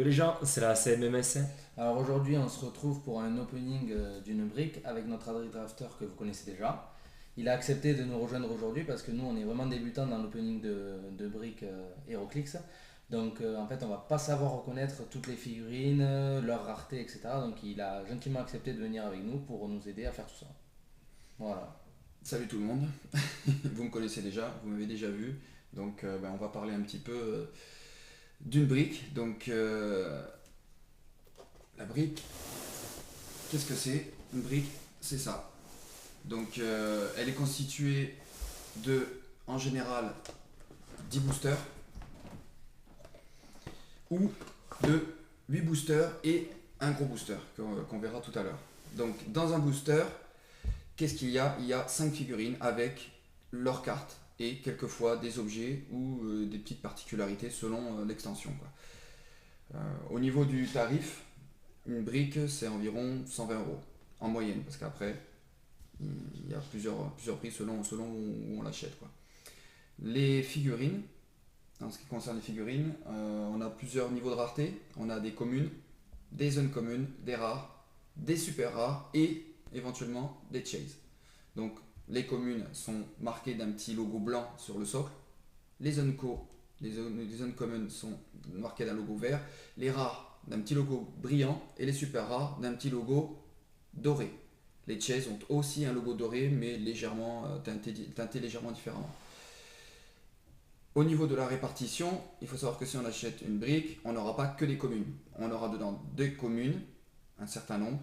les gens, c'est la CMMS. Alors aujourd'hui, on se retrouve pour un opening d'une brique avec notre Adri Drafter que vous connaissez déjà. Il a accepté de nous rejoindre aujourd'hui parce que nous, on est vraiment débutants dans l'opening de briques HeroClix. Donc en fait, on va pas savoir reconnaître toutes les figurines, leur rareté, etc. Donc il a gentiment accepté de venir avec nous pour nous aider à faire tout ça. Voilà. Salut tout le monde, vous me connaissez déjà, vous m'avez déjà vu, donc on va parler un petit peu d'une brique. Donc la brique, qu'est-ce que c'est? Une brique, c'est ça. Donc elle est constituée de, en général, 10 boosters ou de 8 boosters et un gros booster qu'on verra tout à l'heure. Donc dans un booster, qu'est-ce qu'il y a? Il y a 5 figurines avec leurs cartes et quelquefois des objets ou des petites particularités selon l'extension, quoi. Au niveau du tarif, une brique c'est environ 120 € en moyenne, parce qu'après il y a plusieurs prix selon où on l'achète, quoi. Les figurines, en ce qui concerne les figurines, on a plusieurs niveaux de rareté. On a des communes, des uncommunes, des rares, des super rares et éventuellement des chase. Donc les communes sont marquées d'un petit logo blanc sur le socle. Les uncommons sont marqués d'un logo vert. Les rares d'un petit logo brillant et les super rares d'un petit logo doré. Les chase ont aussi un logo doré mais légèrement teinté légèrement différemment. Au niveau de la répartition, il faut savoir que si on achète une brique, on n'aura pas que des communes. On aura dedans des communes, un certain nombre,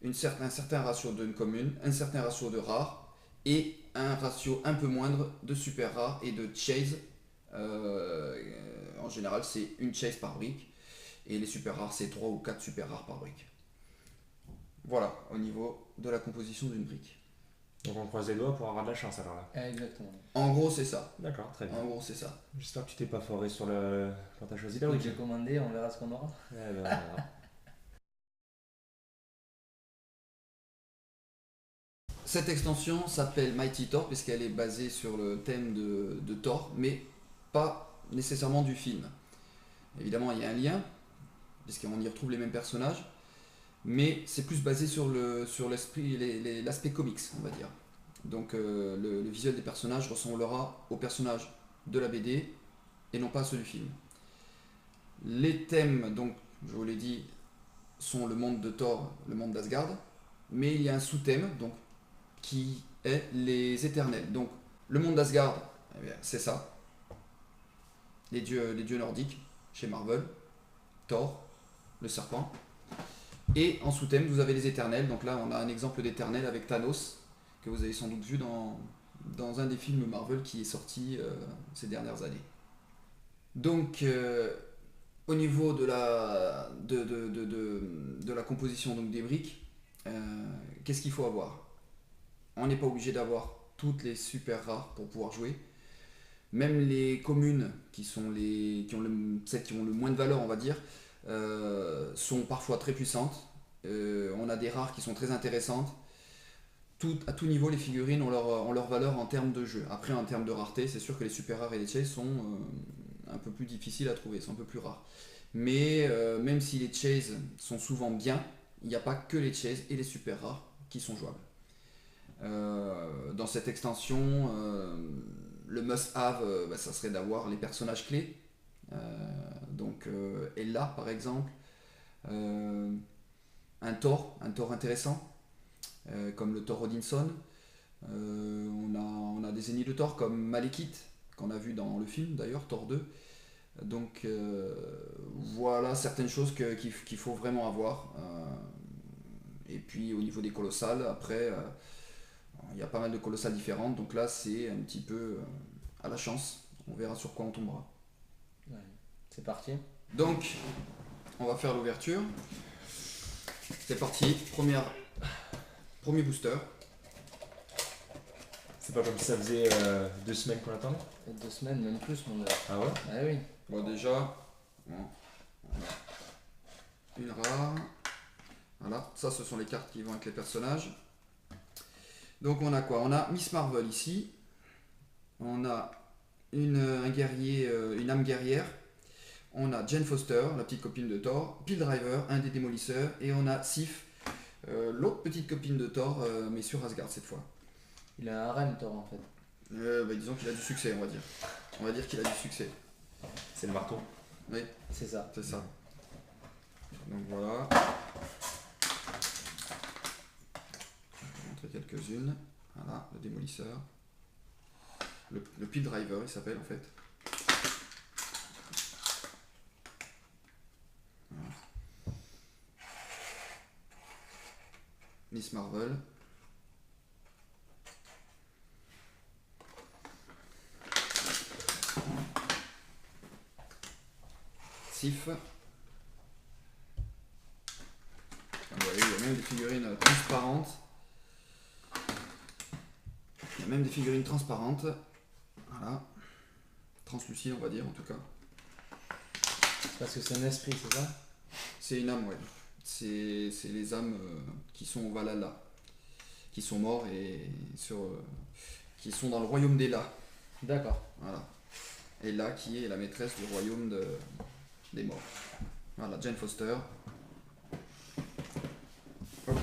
un certain ratio de communes, un certain ratio de rares et un ratio un peu moindre de super rares et de chase. En général, c'est une chase par brique et les super rares, c'est 3 ou 4 super rares par brique. Voilà, au niveau de la composition d'une brique. Donc on croise les doigts pour avoir de la chance alors là. Exactement. En gros, c'est ça. D'accord, très bien. En gros, c'est ça. J'espère que tu t'es pas foré sur le. Quand t'as choisi la Donc brique. j'ai commandé, on verra ce qu'on aura. Eh ben, voilà. Cette extension s'appelle Mighty Thor puisqu'elle est basée sur le thème de Thor, mais pas nécessairement du film. Évidemment, il y a un lien, puisqu'on y retrouve les mêmes personnages, mais c'est plus basé sur l'aspect comics, on va dire. Donc le visuel des personnages ressemblera aux personnages de la BD et non pas à ceux du film. Les thèmes, donc, je vous l'ai dit, sont le monde de Thor, le monde d'Asgard, mais il y a un sous-thème, donc qui est les éternels. Donc le monde d'Asgard, eh bien, c'est ça, les dieux nordiques chez Marvel, Thor, le serpent. Et en sous-thème, vous avez les éternels. Donc là, on a un exemple d'éternel avec Thanos, que vous avez sans doute vu dans un des films Marvel qui est sorti ces dernières années. Donc au niveau de la composition donc, des briques, qu'est-ce qu'il faut avoir? On n'est pas obligé d'avoir toutes les super rares pour pouvoir jouer. Même les communes qui ont le moins de valeur, on va dire, sont parfois très puissantes. On a des rares qui sont très intéressantes. À tout niveau, les figurines ont leur valeur en termes de jeu. Après, en termes de rareté, c'est sûr que les super rares et les chase sont un peu plus difficiles à trouver, sont un peu plus rares. Mais même si les chase sont souvent bien, il n'y a pas que les chase et les super rares qui sont jouables. Dans cette extension, le must-have, ça serait d'avoir les personnages clés. Donc Ella par exemple, un Thor intéressant, comme le Thor Odinson. On a des ennemis de Thor comme Malekith, qu'on a vu dans le film d'ailleurs, Thor 2. Donc voilà certaines choses qu'il faut vraiment avoir. Et puis au niveau des colossales, après, il y a pas mal de colossales différentes, donc là c'est un petit peu à la chance. On verra sur quoi on tombera. Ouais. C'est parti. Donc, on va faire l'ouverture. C'est parti, premier booster. C'est pas comme si ça faisait 2 semaines qu'on attendait. 2 semaines, même plus, mon gars. Ah ouais? Ah oui. Bon, déjà, on a une rare. Voilà, ça ce sont les cartes qui vont avec les personnages. Donc on a quoi? On a Miss Marvel ici. On a un guerrier, une âme guerrière. On a Jane Foster, la petite copine de Thor, Pile Driver, un des démolisseurs, et on a Sif, l'autre petite copine de Thor, mais sur Asgard cette fois. Il a un harem Thor en fait. Disons qu'il a du succès, on va dire. On va dire qu'il a du succès. C'est le marteau. Oui, C'est ça. c'est ça. Donc voilà. Je vais vous montrer quelques-unes. Voilà, le démolisseur. Le Pile Driver, il s'appelle en fait. Voilà. Miss Marvel. Sif. Vous voyez, il y a même des figurines transparentes. Il y a même des figurines transparentes. Voilà. Translucides, on va dire, en tout cas. Parce que c'est un esprit, c'est ça? C'est une âme, ouais. C'est les âmes qui sont au Valhalla. Qui sont morts et qui sont dans le royaume d'Ela. D'accord. Voilà. Ela qui est la maîtresse du royaume des morts. Voilà, Jane Foster. Ok.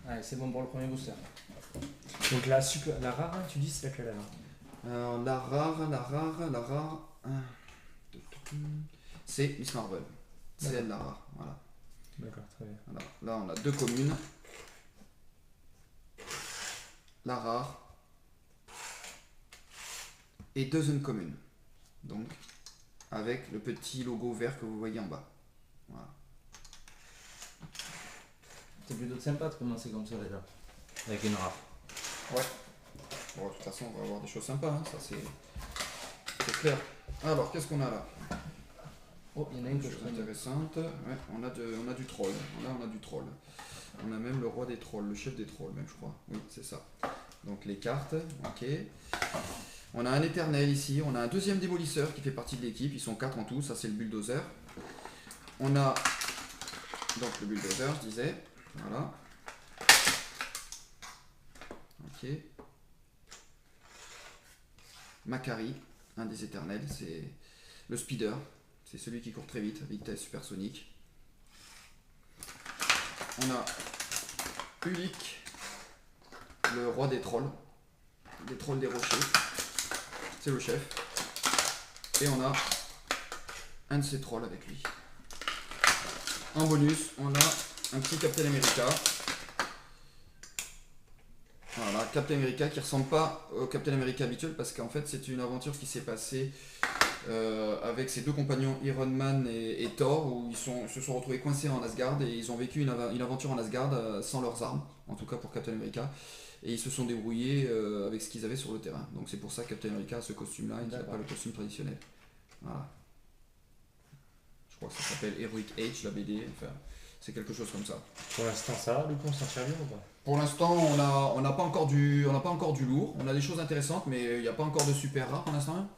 Allez, c'est bon pour le premier booster. Donc la rare, hein, tu dis c'est laquelle alors? Alors, la rare. C'est Miss Marvel. C'est elle la rare. Voilà. D'accord, très bien. Voilà. Là, on a 2 communes. La rare. Et 2 uncommunes. Donc, avec le petit logo vert que vous voyez en bas. Voilà. C'est plutôt sympa de commencer comme ça déjà. Avec une rare. Ouais. Bon, de toute façon, on va avoir des choses sympas, hein. Ça c'est clair. Alors, qu'est-ce qu'on a là? Oh, il y en a une que Des je choses connais. intéressantes. Ouais, on a du troll. Là, on a du troll. On a même le roi des trolls, le chef des trolls, même, je crois. Oui, c'est ça. Donc, les cartes, ok. On a un éternel ici. On a un deuxième démolisseur qui fait partie de l'équipe. Ils sont 4 en tout. Ça, c'est le bulldozer. On a donc le bulldozer, je disais. Voilà. Ok. Macari, un des éternels, c'est le speeder. C'est celui qui court très vite, vitesse supersonique. On a Ulik, le roi des trolls des rochers. C'est le chef. Et on a un de ces trolls avec lui. En bonus, on a un petit Captain America. Voilà, Captain America qui ressemble pas au Captain America habituel parce qu'en fait c'est une aventure qui s'est passée avec ses 2 compagnons Iron Man et Thor où ils se sont retrouvés coincés en Asgard et ils ont vécu une aventure en Asgard sans leurs armes, en tout cas pour Captain America, et ils se sont débrouillés avec ce qu'ils avaient sur le terrain. Donc c'est pour ça que Captain America a ce costume là et qu'il n'a pas le costume traditionnel. Voilà. Je crois que ça s'appelle Heroic Age la BD, enfin c'est quelque chose comme ça. Pour l'instant ça va, du coup on s'en tire bien ou pas? Pour l'instant, on n'a pas encore du lourd. On a des choses intéressantes, mais il n'y a pas encore de super rare pour l'instant.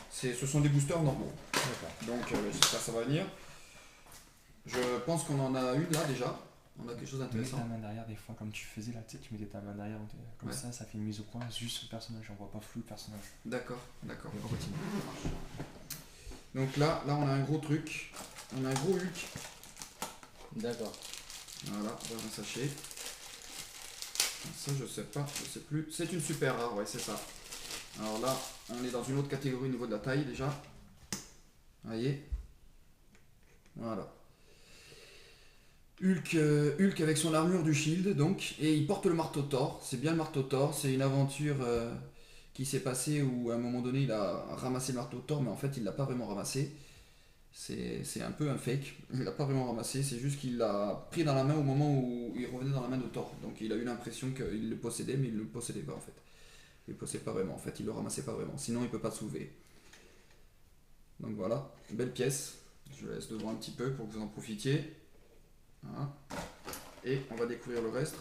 Ce sont des boosters normaux. Donc j'espère que ça va venir. Je pense qu'on en a une là déjà. On a quelque chose Mets d'intéressant. ta main derrière des fois, comme tu faisais là, tu sais, tu mettais ta main derrière, comme Ouais. ça fait une mise au point, juste le personnage, on voit pas flou le personnage. D'accord. On continue. Ça marche. Donc là, on a un gros truc. On a un gros Hulk. D'accord. Voilà, dans un sachet. Ça, je sais pas, je sais plus. C'est une super rare, ouais, c'est ça. Alors là, on est dans une autre catégorie au niveau de la taille déjà. Vous voyez? Voilà. Hulk avec son armure du Shield, donc, et il porte le marteau Thor. C'est bien le marteau Thor. C'est une aventure qui s'est passée où à un moment donné il a ramassé le marteau Thor, mais en fait il l'a pas vraiment ramassé. C'est un peu un fake. Il l'a pas vraiment ramassé, c'est juste qu'il l'a pris dans la main au moment où il revenait dans la main de Thor. Donc il a eu l'impression qu'il le possédait, mais il ne le possédait pas en fait. Il le possédait pas vraiment en fait, il le ramassait pas vraiment. Sinon il peut pas se soulever. Donc voilà, belle pièce. Je laisse devant un petit peu pour que vous en profitiez. Voilà. Et on va découvrir le reste.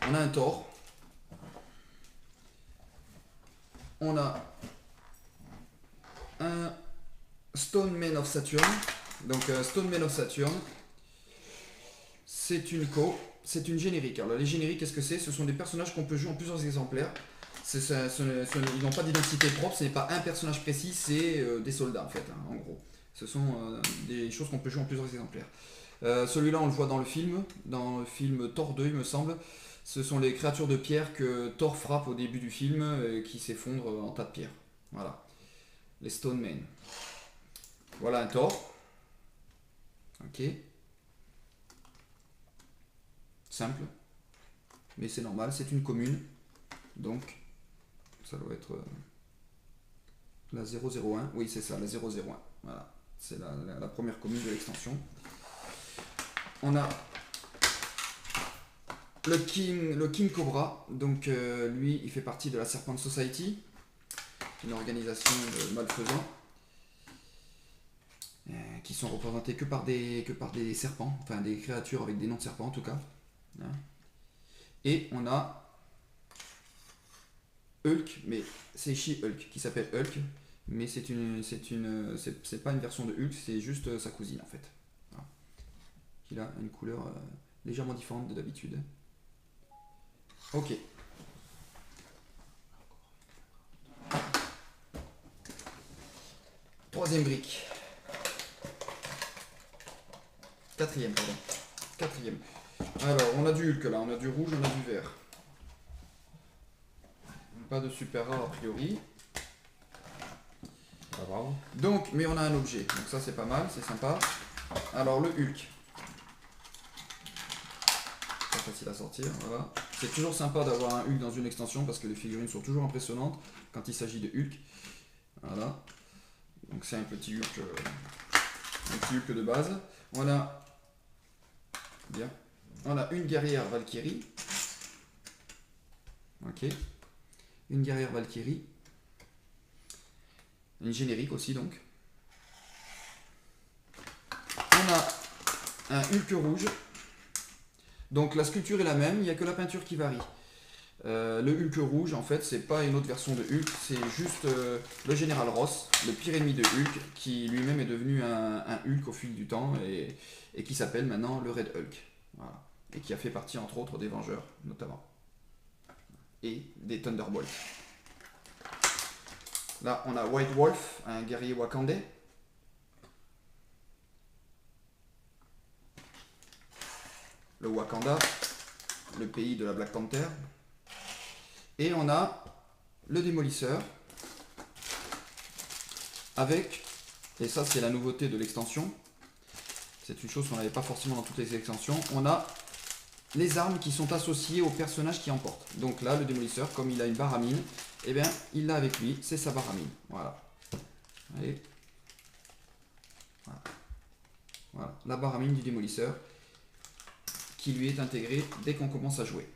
On a un Thor. On a un Stone Man of Saturn. Donc Stone Man of Saturn, c'est une générique. Alors les génériques, qu'est-ce que c'est? Ce sont des personnages qu'on peut jouer en plusieurs exemplaires. Ils n'ont pas d'identité propre, ce n'est pas un personnage précis, c'est des soldats en fait, hein, en gros. Ce sont des choses qu'on peut jouer en plusieurs exemplaires. Celui-là, on le voit dans le film Thor 2, il me semble. Ce sont les créatures de pierre que Thor frappe au début du film qui s'effondrent en tas de pierres. Voilà. Les Stone Men. Voilà un Thor. Ok. Simple. Mais c'est normal, c'est une commune. Donc, ça doit être la 001. Oui, c'est ça, la 001. Voilà. C'est la première commune de l'extension. On a le King Cobra. Donc, lui, il fait partie de la Serpent Society, une organisation de malfaisants qui sont représentés que par des serpents, enfin des créatures avec des noms de serpents en tout cas. Hein. Et on a Hulk, mais c'est She-Hulk qui s'appelle Hulk, mais c'est pas une version de Hulk, c'est juste sa cousine en fait. Voilà. Il a une couleur légèrement différente de d'habitude. Ok. Troisième brique. Quatrième, pardon. Quatrième. Alors, on a du Hulk là, on a du rouge, on a du vert. Pas de super rare a priori. Pas grave. Donc, mais on a un objet, donc ça c'est pas mal, c'est sympa. Alors le Hulk. Pas facile à sortir, voilà. C'est toujours sympa d'avoir un Hulk dans une extension parce que les figurines sont toujours impressionnantes quand il s'agit de Hulk. Voilà. Donc c'est un petit Hulk de base. On a bien. On a une guerrière Valkyrie. Ok. Une guerrière Valkyrie. Une générique aussi donc. On a un Hulk rouge. Donc la sculpture est la même, il n'y a que la peinture qui varie. Le Hulk rouge, en fait, c'est pas une autre version de Hulk, c'est juste le général Ross, le pire ennemi de Hulk, qui lui-même est devenu un Hulk au fil du temps et qui s'appelle maintenant le Red Hulk. Voilà. Et qui a fait partie entre autres des Vengeurs, notamment. Et des Thunderbolts. Là, on a White Wolf, un guerrier wakandais. Le Wakanda, le pays de la Black Panther. Et on a le Démolisseur avec, et ça c'est la nouveauté de l'extension, c'est une chose qu'on n'avait pas forcément dans toutes les extensions, on a les armes qui sont associées aux personnages qui en portent. Donc là, le Démolisseur, comme il a une barre à mine, eh bien, il l'a avec lui, c'est sa barre à mine. Voilà. Allez. Voilà. Voilà, la barre à mine du Démolisseur qui lui est intégrée dès qu'on commence à jouer.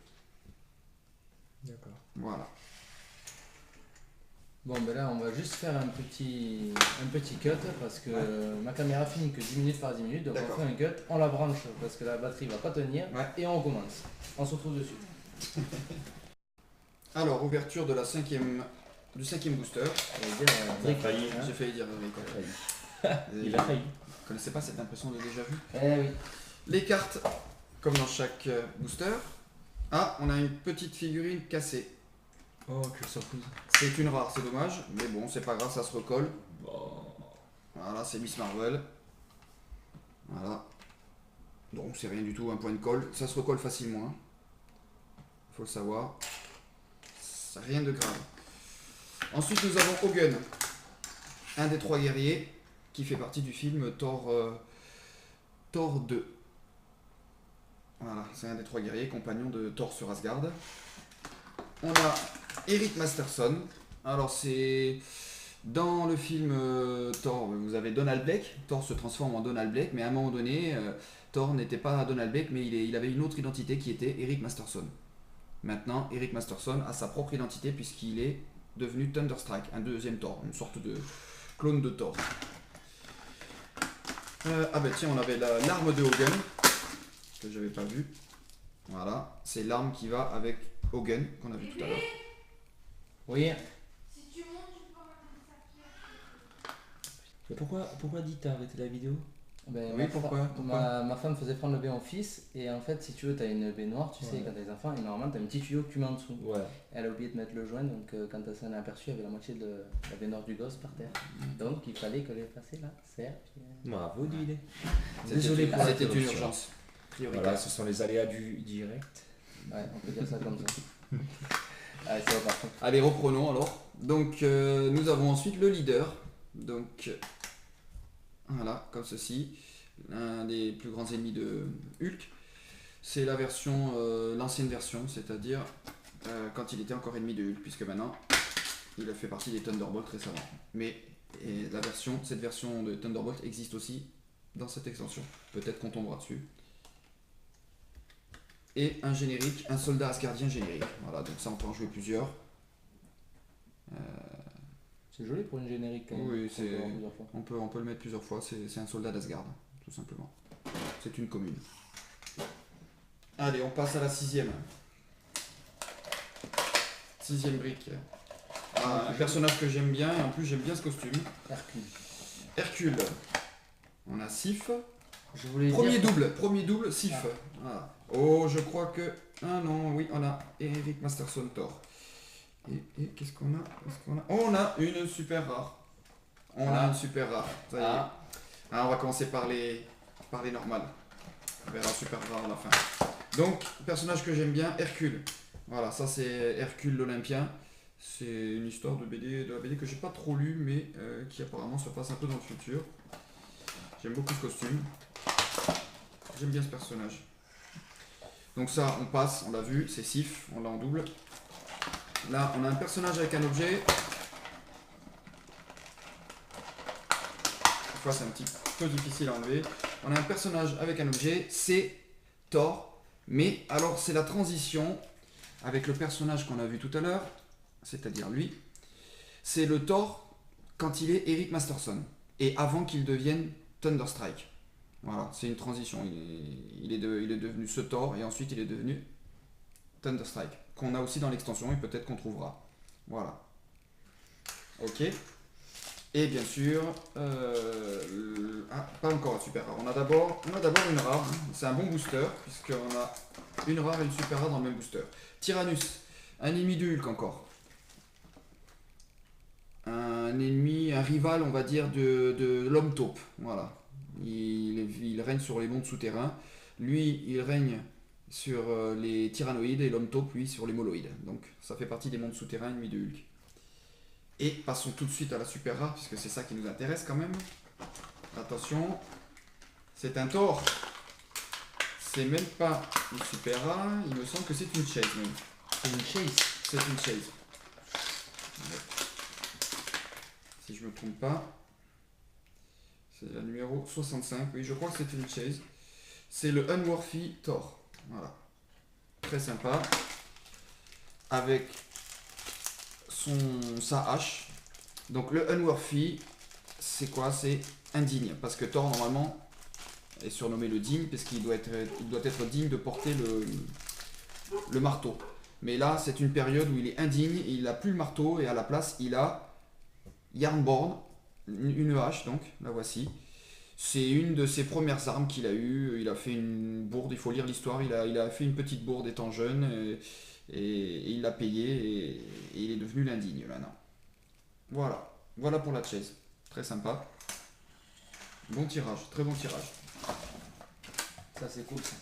D'accord. Voilà. Bon, ben là, on va juste faire un petit cut parce que ma caméra finit que 10 minutes par 10 minutes. Donc on fait un cut, on la branche parce que la batterie va pas tenir et on commence. On se retrouve dessus. Alors, ouverture de du cinquième booster. Il a failli. J'ai failli dire Il a failli. Vous connaissez pas cette impression de déjà vu? Eh oui. Les cartes, comme dans chaque booster. Ah, on a une petite figurine cassée. Oh, quelle surprise. C'est une rare, c'est dommage, mais bon, c'est pas grave, ça se recolle. Voilà, c'est Miss Marvel. Voilà. Donc c'est rien du tout, un point de colle. Ça se recolle facilement. Il faut le savoir. C'est rien de grave. Ensuite, nous avons Hogun, un des 3 guerriers qui fait partie du film Thor 2. Voilà, c'est un des 3 guerriers, compagnon de Thor sur Asgard. On a Eric Masterson. Alors c'est dans le film Thor, vous avez Donald Blake. Thor se transforme en Donald Blake, mais à un moment donné, Thor n'était pas Donald Blake, mais il avait une autre identité qui était Eric Masterson. Maintenant, Eric Masterson a sa propre identité puisqu'il est devenu Thunderstrike, un deuxième Thor, une sorte de clone de Thor. Ah bah tiens, on avait l'arme de Hogun, que j'avais pas vu. Voilà, c'est l'arme qui va avec Hogun, qu'on a vu tout à l'heure. Oui. Si tu montes, tu peux ramener ça. Mais pourquoi dis t'as arrêté la vidéo? Ben, Oui, pourquoi ma femme faisait prendre le bain au fils, et en fait, si tu veux, tu as une baignoire, tu sais, Ouais. quand tu as des enfants, et normalement, tu as un petit tuyau que tu mets en dessous. Ouais. Elle a oublié de mettre le joint, donc quand elle s'en est aperçue, il y avait la moitié de la baignoire du gosse par terre. Donc il fallait que les passer là, certes. Bravo, Didier. C'était Désolé une- pour C'était une l'interruption. urgence. Prioritaire. Voilà, ce sont les aléas du direct. Ouais, on peut dire ça comme ça. Allez, c'est reparti. Allez, reprenons alors. Donc, nous avons ensuite le leader. Donc, voilà, comme ceci. L'un des plus grands ennemis de Hulk. C'est la version, l'ancienne version, c'est-à-dire quand il était encore ennemi de Hulk, puisque maintenant, il a fait partie des Thunderbolts récemment. Mais cette version de Thunderbolt existe aussi dans cette extension. Peut-être qu'on tombera dessus. Et un générique, un soldat asgardien générique. Voilà, donc ça on peut en jouer plusieurs. C'est joli pour une générique quand même. Oui, qu'on peut c'est- voir plusieurs fois. On peut le mettre plusieurs fois, c'est un soldat d'Asgard, tout simplement. C'est une commune. Allez, on passe à la 6ème. 6ème brique. Ah, un personnage que j'aime bien, et en plus j'aime bien ce costume. Hercule. Hercule. On a Sif. Je voulais Premier dire. double, Sif. Ah. Voilà. Oh, je crois que... Ah non, oui, on a Eric Masterson Thor. Et qu'est-ce qu'on a, Oh, on a une super rare. On a Ah. une super rare. Ça y est. Ah, Ah, on va commencer par les normales. On verra super rare à la fin. Donc, personnage que j'aime bien, Hercule. Voilà, ça c'est Hercule l'Olympien. C'est une histoire de la BD que j'ai pas trop lue, mais qui apparemment se passe un peu dans le futur. J'aime beaucoup ce costume. J'aime bien ce personnage. Donc ça, on passe, on l'a vu, c'est Sif, on l'a en double. Là, on a un personnage avec un objet. Des fois, c'est un petit peu difficile à enlever. On a un personnage avec un objet, c'est Thor. Mais alors, c'est la transition avec le personnage qu'on a vu tout à l'heure, c'est-à-dire lui. C'est le Thor quand il est Eric Masterson et avant qu'il devienne Thunderstrike. Voilà, c'est une transition. Il est devenu ce Thor et ensuite il est devenu Thunderstrike, qu'on a aussi dans l'extension et peut-être qu'on trouvera. Voilà. Ok. Et bien sûr, pas encore un super rare. On a d'abord une rare. C'est un bon booster, puisqu'on a une rare et une super rare dans le même booster. Tyrannus, un ennemi de Hulk encore. Un rival, on va dire, de l'homme taupe. Voilà. Il règne sur les mondes souterrains. Lui, il règne sur les tyrannoïdes et l'homme taupe, lui, sur les moloïdes. Donc, ça fait partie des mondes souterrains ennemis de Hulk. Et passons tout de suite à la super rare, puisque c'est ça qui nous intéresse quand même. Attention, c'est un Thor. C'est même pas une super rare, il me semble que c'est une chase même. c'est une chase. C'est une chase. Ouais. Si je me trompe pas. C'est la numéro 65, oui je crois que c'est une chase. C'est le Unworthy Thor. Voilà. Très sympa. Avec sa hache. Donc le Unworthy, c'est quoi? C'est indigne. Parce que Thor normalement est surnommé le digne, parce qu'il doit être digne de porter le marteau. Mais là, c'est une période où il est indigne, il n'a plus le marteau, et à la place, il a Yarnborn, une hache, donc, la voici. C'est une de ses premières armes qu'il a eues. Il a fait une bourde, il faut lire l'histoire, il a fait une petite bourde étant jeune, et il l'a payé, et il est devenu l'indigne maintenant. Voilà, voilà pour la chase. Très sympa. Bon tirage, très bon tirage. Ça, c'est cool ça.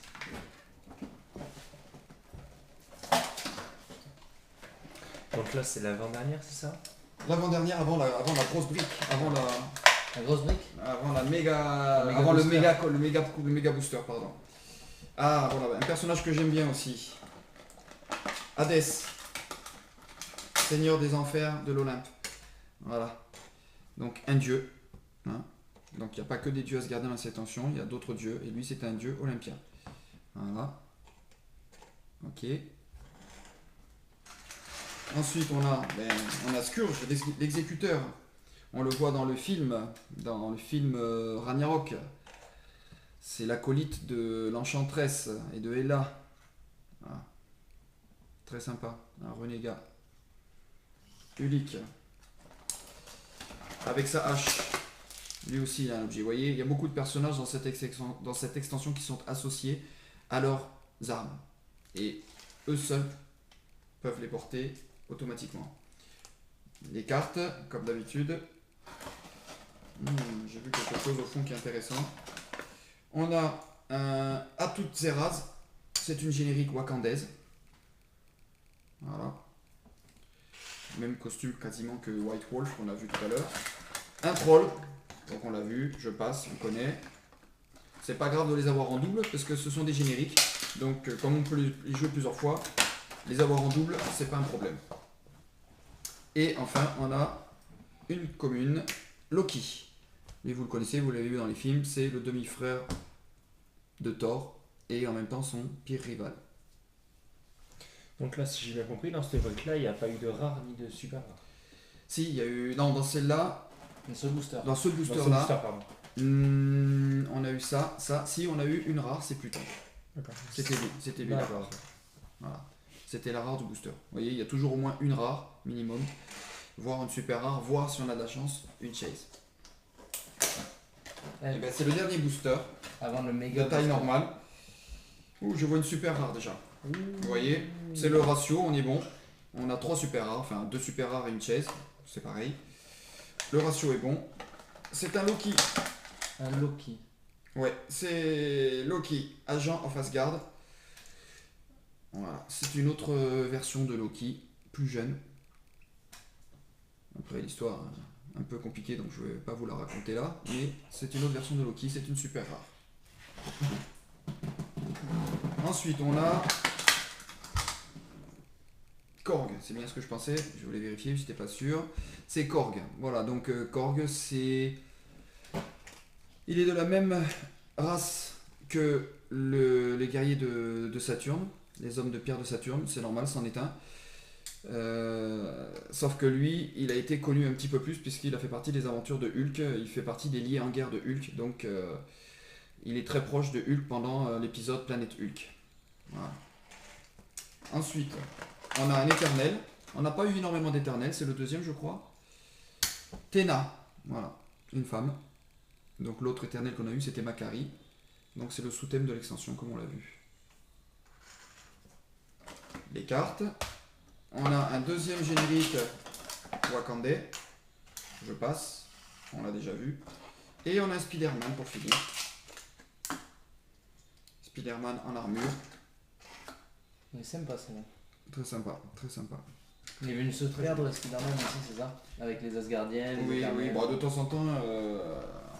Donc là, c'est l'avant-dernière, c'est ça? L'avant-dernière avant la grosse brique, avant la grosse brique. méga, Le méga avant booster. le méga booster, pardon. Ah voilà, un personnage que j'aime bien aussi. Hadès, seigneur des enfers de l'Olympe. Voilà. Donc un dieu. Hein. Donc il n'y a pas que des dieux asgardiens dans cette extension, il y a d'autres dieux, et lui c'est un dieu olympien. Voilà. Ok. Ensuite on a Scourge, l'exécuteur. On le voit dans le film Ragnarok. C'est l'acolyte de l'enchanteresse et de Hela. Voilà. Très sympa, un renégat. Ulick. Avec sa hache. Lui aussi, il a un objet. Vous voyez, il y a beaucoup de personnages dans cette extension qui sont associés à leurs armes. Et eux seuls peuvent les porter automatiquement. Les cartes, comme d'habitude. J'ai vu quelque chose au fond qui est intéressant. On a un Atut Zeraz. C'est une générique wakandaise. Voilà. Même costume quasiment que White Wolf qu'on a vu tout à l'heure. Un troll. Donc on l'a vu, je passe, on connaît. C'est pas grave de les avoir en double parce que ce sont des génériques. Donc comme on peut les jouer plusieurs fois, les avoir en double, c'est pas un problème. Et enfin, on a une commune, Loki. Et vous le connaissez, vous l'avez vu dans les films, c'est le demi-frère de Thor et en même temps son pire rival. Donc là, si j'ai bien compris, dans cette époque-là, il n'y a pas eu de rare ni de super rare. Si, il y a eu... Non, dans celle-là, Mais ce booster. dans ce Dans ce booster-là, booster, pardon. on a eu ça. Si, on a eu une rare, c'est Pluton. D'accord. C'était lui la D'accord. rare. Voilà. C'était la rare du booster. Vous voyez, il y a toujours au moins une rare, minimum. Voire une super rare, voire si on a de la chance, une chase. Eh, Et ben, c'est le dernier booster Avant le de méga. taille normale. Ouh, je vois une super rare déjà. Vous voyez, c'est le ratio, on est bon. On a 3 super rares, enfin 2 super rares et une chase. C'est pareil. Le ratio est bon. C'est un Loki. Un Loki. Ouais, c'est Loki, agent en face garde. Voilà, c'est une autre version de Loki, plus jeune. Après l'histoire un peu compliquée, donc je vais pas vous la raconter là, mais c'est une autre version de Loki, c'est une super rare. Ensuite on a Korg, c'est bien ce que je pensais, je voulais vérifier, j'étais pas sûr. C'est Korg, voilà, donc Korg c'est... Il est de la même race que les guerriers de Saturne, les hommes de pierre de Saturne, c'est normal, c'en est un. Sauf que lui, il a été connu un petit peu plus puisqu'il a fait partie des aventures de Hulk, il fait partie des liés en guerre de Hulk, donc il est très proche de Hulk pendant l'épisode Planète Hulk. Voilà. Ensuite, on a un éternel, on n'a pas eu énormément d'éternels, c'est le deuxième je crois. Théna, voilà, une femme. Donc l'autre éternel qu'on a eu c'était Makari, donc c'est le sous-thème de l'extension comme on l'a vu. Les cartes. On a un deuxième générique Wakandais. Je passe. On l'a déjà vu. Et on a un Spider-Man pour finir. Spider-Man en armure. Il est sympa celle-là. Très sympa, très sympa. Il est venu se perdre le Spider-Man aussi, c'est ça? Avec les Asgardiens, les Oui, Éternels. bon, de temps en temps,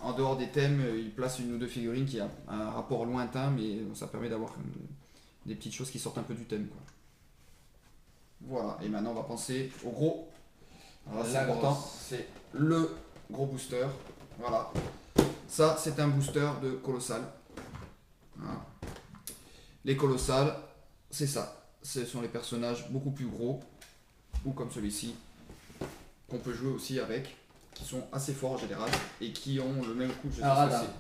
en dehors des thèmes, il place une ou deux figurines qui ont un rapport lointain, mais ça permet d'avoir des petites choses qui sortent un peu du thème, quoi. Voilà, et maintenant on va penser au gros. Alors là, c'est important, c'est le gros booster. Voilà. Ça, c'est un booster de Colossal. Voilà. Les Colossales, c'est ça. Ce sont les personnages beaucoup plus gros, ou comme celui-ci, qu'on peut jouer aussi avec, qui sont assez forts en général, et qui ont le même coup.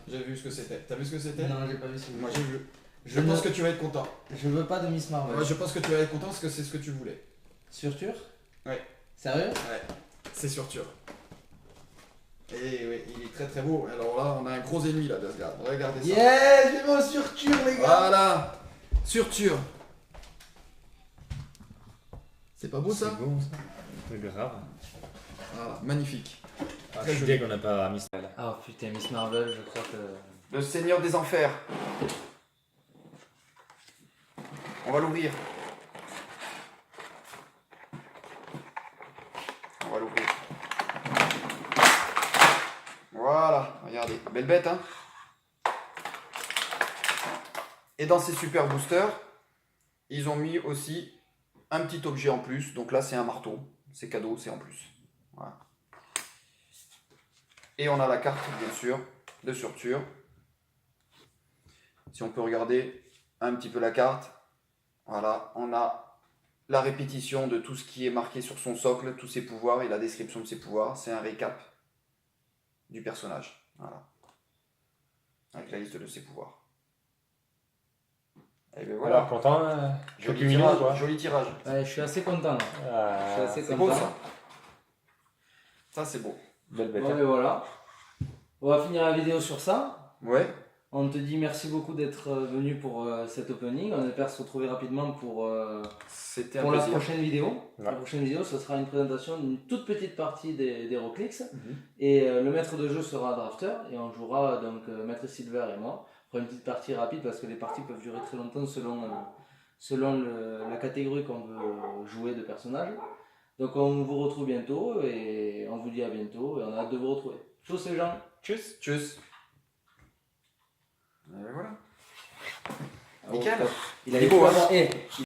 J'ai vu ce que c'était. T'as vu ce que c'était? Non, j'ai pas vu ce que Moi j'ai vu. Je pense ne- que tu vas être content. Je veux pas de Miss Marvel. Ouais, je pense que tu vas être content parce que c'est ce que tu voulais. Surtur? Ouais. Sérieux? Ouais, c'est sûr. Et oui, il est très très beau. Alors là, on a un gros ennemi là d'Asgard. Regardez ça. Yeah, j'ai mon Surtur, les gars! Voilà, Surtur. C'est pas beau ça? C'est bon ça. C'est grave. Voilà, magnifique. Ah, Très je suis joli. dès qu'on n'a pas mis ça. Ah putain, Miss Marvel, je crois que... Le Seigneur des Enfers. On va l'ouvrir. On va l'ouvrir. Voilà, regardez. Belle bête, hein? Et dans ces super boosters, ils ont mis aussi un petit objet en plus. Donc là, c'est un marteau. C'est cadeau, c'est en plus. Voilà. Et on a la carte, bien sûr, de Surtur. Si on peut regarder un petit peu la carte, voilà, on a la répétition de tout ce qui est marqué sur son socle, tous ses pouvoirs et la description de ses pouvoirs. C'est un récap du personnage, voilà, avec la liste de ses pouvoirs. Et bien voilà, Alors, content, joli quelques tirage, minutes, quoi. joli tirage. Ouais, je suis assez content là. Je suis assez C'est content. beau ça. Ça c'est beau. Belle bête. Bon, et voilà. On va finir la vidéo sur ça. Ouais. On te dit merci beaucoup d'être venu pour cet opening. On espère se retrouver rapidement pour C'était un la plaisir. prochaine vidéo. Ouais. La prochaine vidéo, ce sera une présentation d'une toute petite partie des HeroClix. Mhm. Et le maître de jeu sera Drafter. Et on jouera donc Maître Silver et moi. On fera une petite partie rapide parce que les parties peuvent durer très longtemps selon la catégorie qu'on veut jouer de personnage. Donc on vous retrouve bientôt et on vous dit à bientôt et on a hâte de vous retrouver. Tchuss les gens. Tchuss. Tchuss. Et voilà. Ah, Nickel. top. Il est beau, hein.